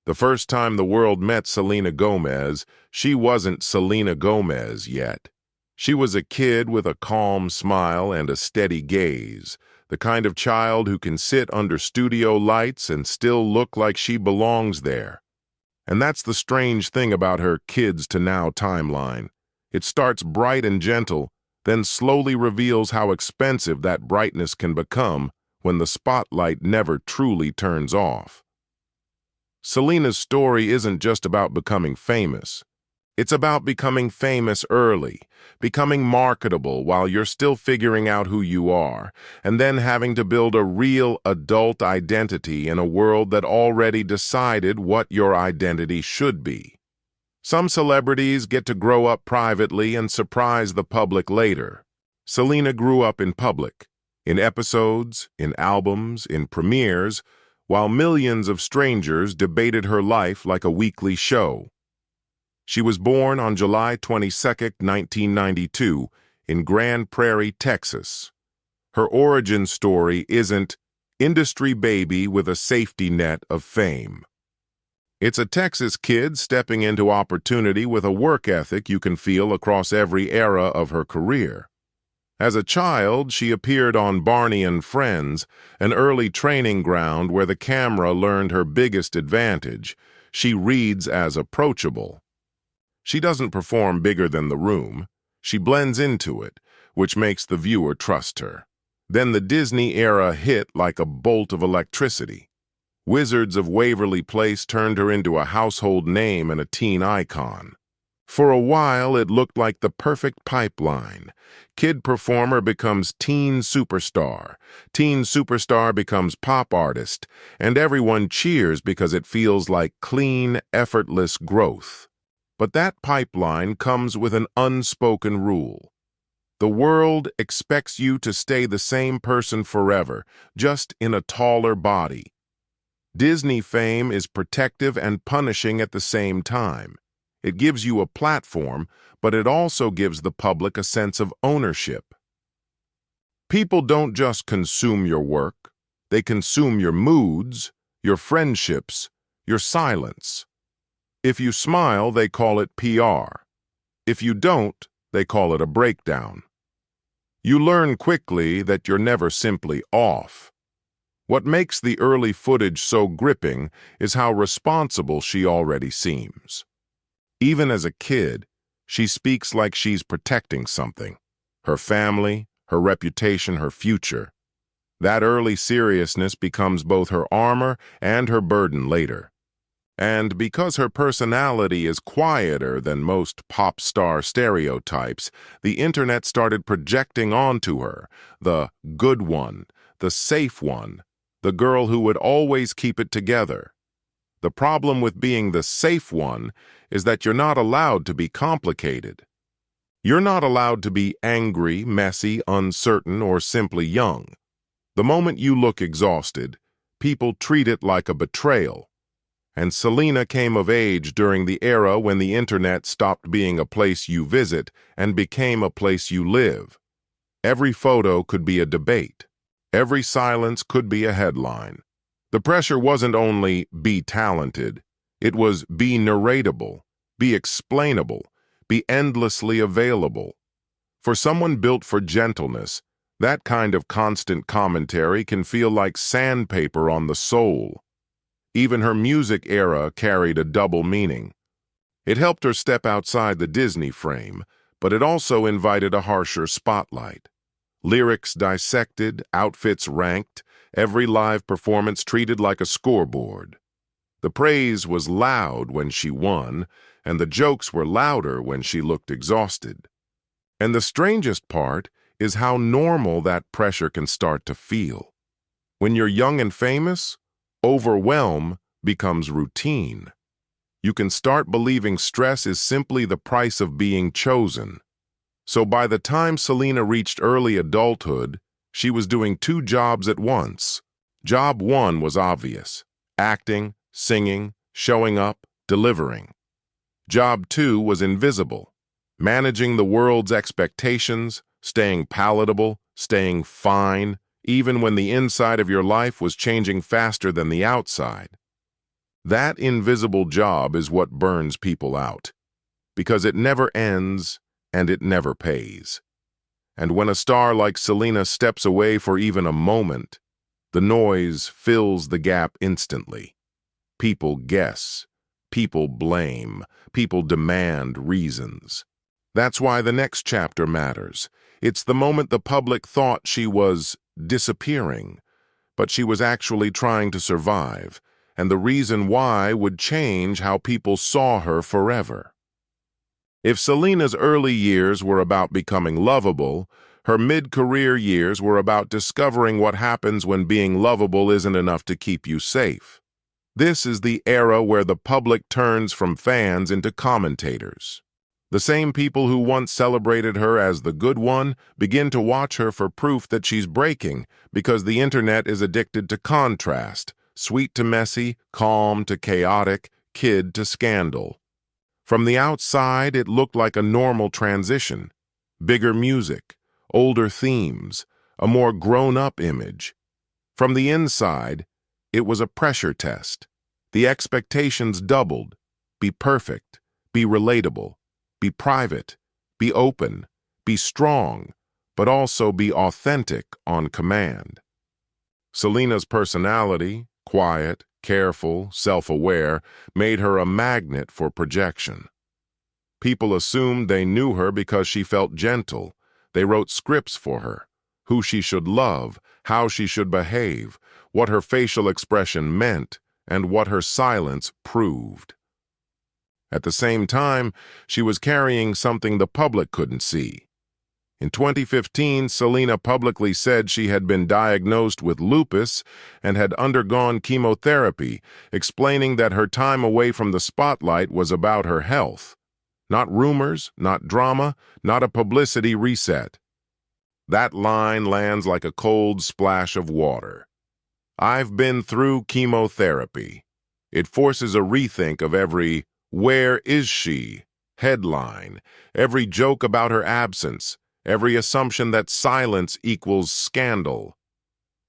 The first time the world met Selena Gomez, she wasn't Selena Gomez yet. She was a kid with a calm smile and a steady gaze, the kind of child who can sit under studio lights and still look like she belongs there. And that's the strange thing about her Kids to Now timeline. It starts bright and gentle, then slowly reveals how expensive that brightness can become when the spotlight never truly turns off. Selena's story isn't just about becoming famous. It's about becoming famous early, becoming marketable while you're still figuring out who you are, and then having to build a real adult identity in a world that already decided what your identity should be. Some celebrities get to grow up privately and surprise the public later. Selena grew up in public, in episodes, in albums, in premieres, while millions of strangers debated her life like a weekly show. She was born on July 22, 1992, in Grand Prairie, Texas. Her origin story isn't industry baby with a safety net of fame. It's a Texas kid stepping into opportunity with a work ethic you can feel across every era of her career. As a child, she appeared on Barney and Friends, an early training ground where the camera learned her biggest advantage. She reads as approachable. She doesn't perform bigger than the room. She blends into it, which makes the viewer trust her. Then the Disney era hit like a bolt of electricity. Wizards of Waverly Place turned her into a household name and a teen icon. For a while, it looked like the perfect pipeline. Kid performer becomes teen superstar becomes pop artist, and everyone cheers because it feels like clean, effortless growth. But that pipeline comes with an unspoken rule. The world expects you to stay the same person forever, just in a taller body. Disney fame is protective and punishing at the same time. It gives you a platform, but it also gives the public a sense of ownership. People don't just consume your work. They consume your moods, your friendships, your silence. If you smile, they call it PR. If you don't, they call it a breakdown. You learn quickly that you're never simply off. What makes the early footage so gripping is how responsible she already seems. Even as a kid, she speaks like she's protecting something: her family, her reputation, her future. That early seriousness becomes both her armor and her burden later. And because her personality is quieter than most pop star stereotypes, the internet started projecting onto her the good one, the safe one, the girl who would always keep it together. The problem with being the safe one is that you're not allowed to be complicated. You're not allowed to be angry, messy, uncertain, or simply young. The moment you look exhausted, people treat it like a betrayal. And Selena came of age during the era when the internet stopped being a place you visit and became a place you live. Every photo could be a debate. Every silence could be a headline. The pressure wasn't only be talented, it was be narratable, be explainable, be endlessly available. For someone built for gentleness, that kind of constant commentary can feel like sandpaper on the soul. Even her music era carried a double meaning. It helped her step outside the Disney frame, but it also invited a harsher spotlight. Lyrics dissected, outfits ranked, every live performance treated like a scoreboard. The praise was loud when she won, and the jokes were louder when she looked exhausted. And the strangest part is how normal that pressure can start to feel. When you're young and famous, overwhelm becomes routine. You can start believing stress is simply the price of being chosen. So by the time Selena reached early adulthood, she was doing two jobs at once. Job one was obvious: acting, singing, showing up, delivering. Job two was invisible: managing the world's expectations, staying palatable, staying fine, even when the inside of your life was changing faster than the outside. That invisible job is what burns people out, because it never ends and it never pays. And when a star like Selena steps away for even a moment, the noise fills the gap instantly. People guess, people blame, people demand reasons. That's why the next chapter matters. It's the moment the public thought she was disappearing, but she was actually trying to survive, and the reason why would change how people saw her forever. If Selena's early years were about becoming lovable, her mid-career years were about discovering what happens when being lovable isn't enough to keep you safe. This is the era where the public turns from fans into commentators. The same people who once celebrated her as the good one begin to watch her for proof that she's breaking, because the internet is addicted to contrast, sweet to messy, calm to chaotic, kid to scandal. From the outside, it looked like a normal transition. Bigger music, older themes, a more grown-up image. From the inside, it was a pressure test. The expectations doubled. Be perfect, be relatable, be private, be open, be strong, but also be authentic on command. Selena's personality, quiet, careful, self-aware, made her a magnet for projection. People assumed they knew her because she felt gentle. They wrote scripts for her, who she should love, how she should behave, what her facial expression meant, and what her silence proved. At the same time, she was carrying something the public couldn't see. In 2015, Selena publicly said she had been diagnosed with lupus and had undergone chemotherapy, explaining that her time away from the spotlight was about her health. Not rumors, not drama, not a publicity reset. That line lands like a cold splash of water. I've been through chemotherapy. It forces a rethink of every "where is she?" headline, every joke about her absence, every assumption that silence equals scandal.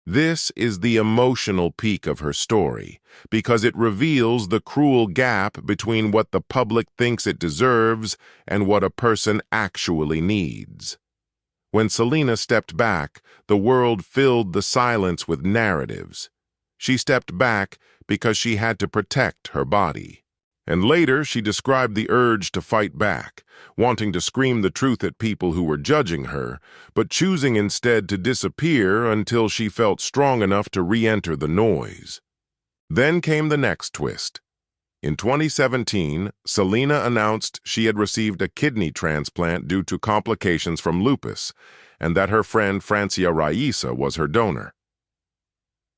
This is the emotional peak of her story, because it reveals the cruel gap between what the public thinks it deserves and what a person actually needs. When Selena stepped back, the world filled the silence with narratives. She stepped back because she had to protect her body. And later, she described the urge to fight back, wanting to scream the truth at people who were judging her, but choosing instead to disappear until she felt strong enough to re-enter the noise. Then came the next twist. In 2017, Selena announced she had received a kidney transplant due to complications from lupus, and that her friend Francia Raisa was her donor.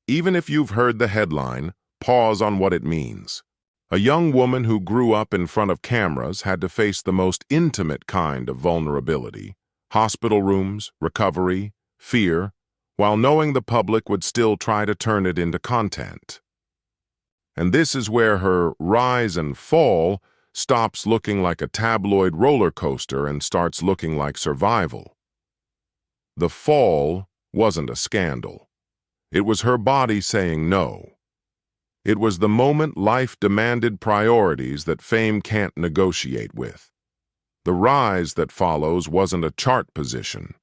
Even if you've heard the headline, pause on what it means. A young woman who grew up in front of cameras had to face the most intimate kind of vulnerability: hospital rooms, recovery, fear, while knowing the public would still try to turn it into content. And this is where her rise and fall stops looking like a tabloid roller coaster and starts looking like survival. The fall wasn't a scandal. It was her body saying no. It was the moment life demanded priorities that fame can't negotiate with. The rise that follows wasn't a chart position.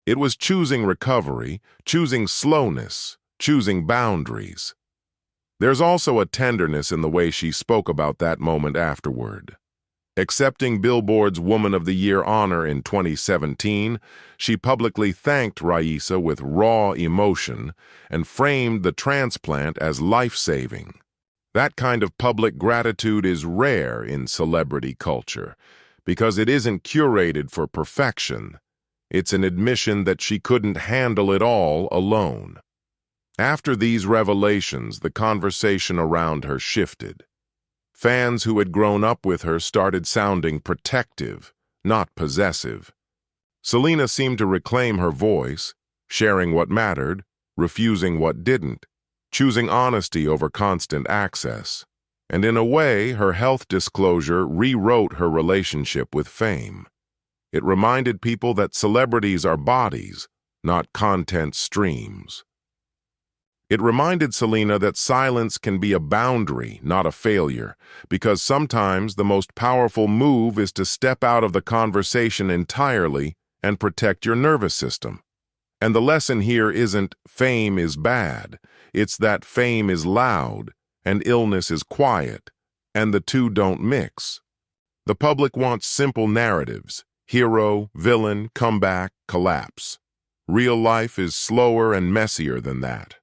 It was choosing recovery, choosing slowness, choosing boundaries. There's also a tenderness in the way she spoke about that moment afterward. Accepting Billboard's Woman of the Year honor in 2017, she publicly thanked Raisa with raw emotion and framed the transplant as life-saving. That kind of public gratitude is rare in celebrity culture, because it isn't curated for perfection. It's an admission that she couldn't handle it all alone. After these revelations, the conversation around her shifted. Fans who had grown up with her started sounding protective, not possessive. Selena seemed to reclaim her voice, sharing what mattered, refusing what didn't, choosing honesty over constant access. And in a way, her health disclosure rewrote her relationship with fame. It reminded people that celebrities are bodies, not content streams. It reminded Selena that silence can be a boundary, not a failure, because sometimes the most powerful move is to step out of the conversation entirely and protect your nervous system. And the lesson here isn't fame is bad, it's that fame is loud and illness is quiet, and the two don't mix. The public wants simple narratives: hero, villain, comeback, collapse. Real life is slower and messier than that.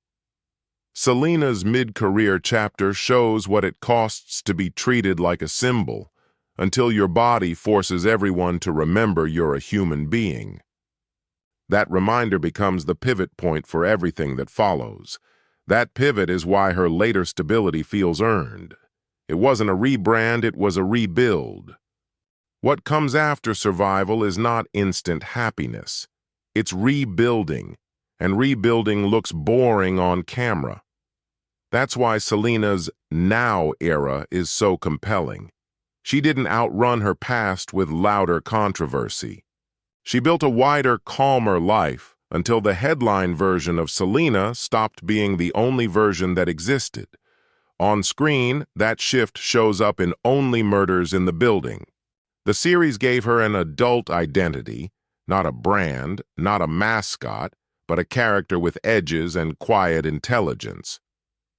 Selena's mid-career chapter shows what it costs to be treated like a symbol, until your body forces everyone to remember you're a human being. That reminder becomes the pivot point for everything that follows. That pivot is why her later stability feels earned. It wasn't a rebrand, it was a rebuild. What comes after survival is not instant happiness. It's rebuilding, and rebuilding looks boring on camera. That's why Selena's now era is so compelling. She didn't outrun her past with louder controversy. She built a wider, calmer life until the headline version of Selena stopped being the only version that existed. On screen, that shift shows up in Only Murders in the Building. The series gave her an adult identity, not a brand, not a mascot, but a character with edges and quiet intelligence.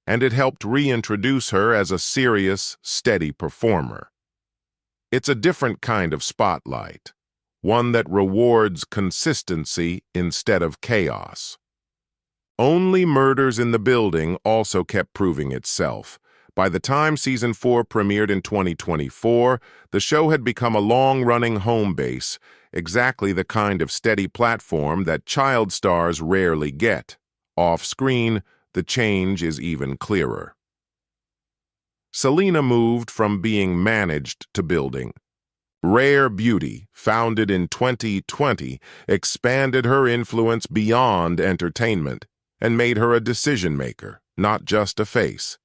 And it helped reintroduce her as a serious, steady performer. It's a different kind of spotlight, one that rewards consistency instead of chaos. Only Murders in the Building also kept proving itself. By the time Season 4 premiered in 2024, the show had become a long-running home base, exactly the kind of steady platform that child stars rarely get. Off-screen, the change is even clearer. Selena moved from being managed to building. Rare Beauty, founded in 2020, expanded her influence beyond entertainment and made her a decision-maker, not just a face.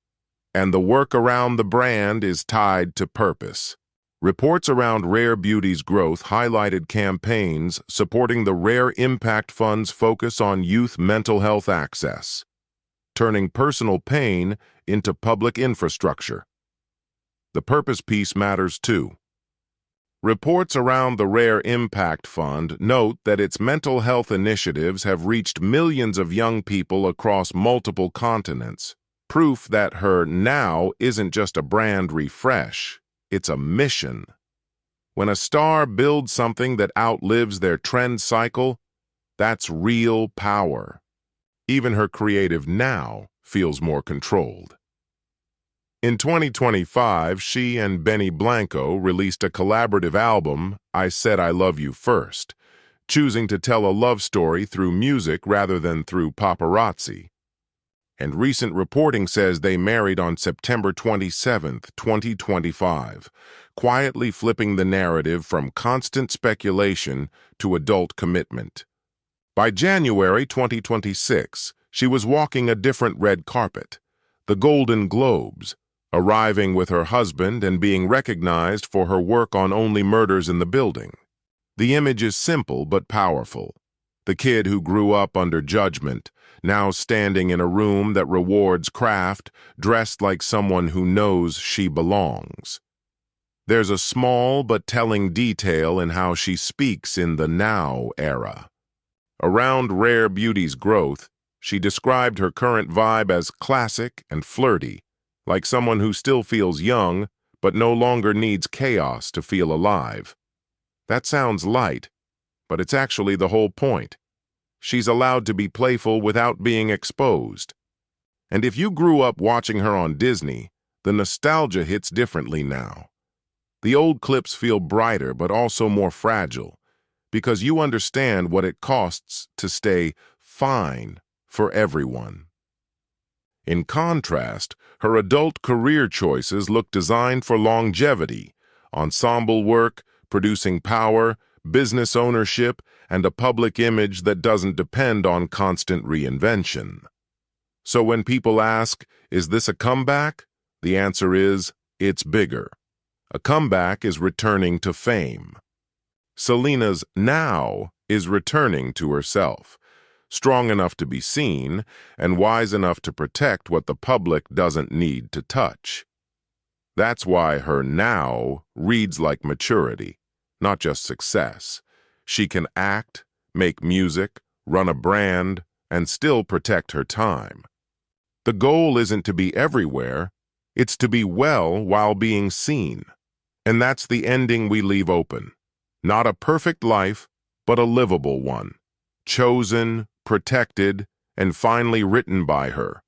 And the work around the brand is tied to purpose. Reports around Rare Beauty's growth highlighted campaigns supporting the Rare Impact Fund's focus on youth mental health access, turning personal pain into public infrastructure. The purpose piece matters too. Reports around the Rare Impact Fund note that its mental health initiatives have reached millions of young people across multiple continents, proof that her now isn't just a brand refresh, it's a mission. When a star builds something that outlives their trend cycle, that's real power. Even her creative now feels more controlled. In 2025, she and Benny Blanco released a collaborative album, I Said I Love You First, choosing to tell a love story through music rather than through paparazzi. And recent reporting says they married on September 27, 2025, quietly flipping the narrative from constant speculation to adult commitment. By January 2026, she was walking a different red carpet, the Golden Globes, arriving with her husband and being recognized for her work on Only Murders in the Building. The image is simple but powerful. The kid who grew up under judgment, now standing in a room that rewards craft, dressed like someone who knows she belongs. There's a small but telling detail in how she speaks in the now era. Around Rare Beauty's growth, she described her current vibe as classic and flirty, like someone who still feels young, but no longer needs chaos to feel alive. That sounds light, but it's actually the whole point. She's allowed to be playful without being exposed. And if you grew up watching her on Disney, the nostalgia hits differently now. The old clips feel brighter but also more fragile, because you understand what it costs to stay fine for everyone. In contrast, her adult career choices look designed for longevity, ensemble work, producing power, business ownership, and a public image that doesn't depend on constant reinvention. So when people ask, is this a comeback? The answer is, it's bigger. A comeback is returning to fame. Selena's now is returning to herself. strong enough to be seen, and wise enough to protect what the public doesn't need to touch. That's why her now reads like maturity, not just success. She can act, make music, run a brand, and still protect her time. The goal isn't to be everywhere, it's to be well while being seen. And that's the ending we leave open. Not a perfect life, but a livable one. Chosen, protected, and finally written by her.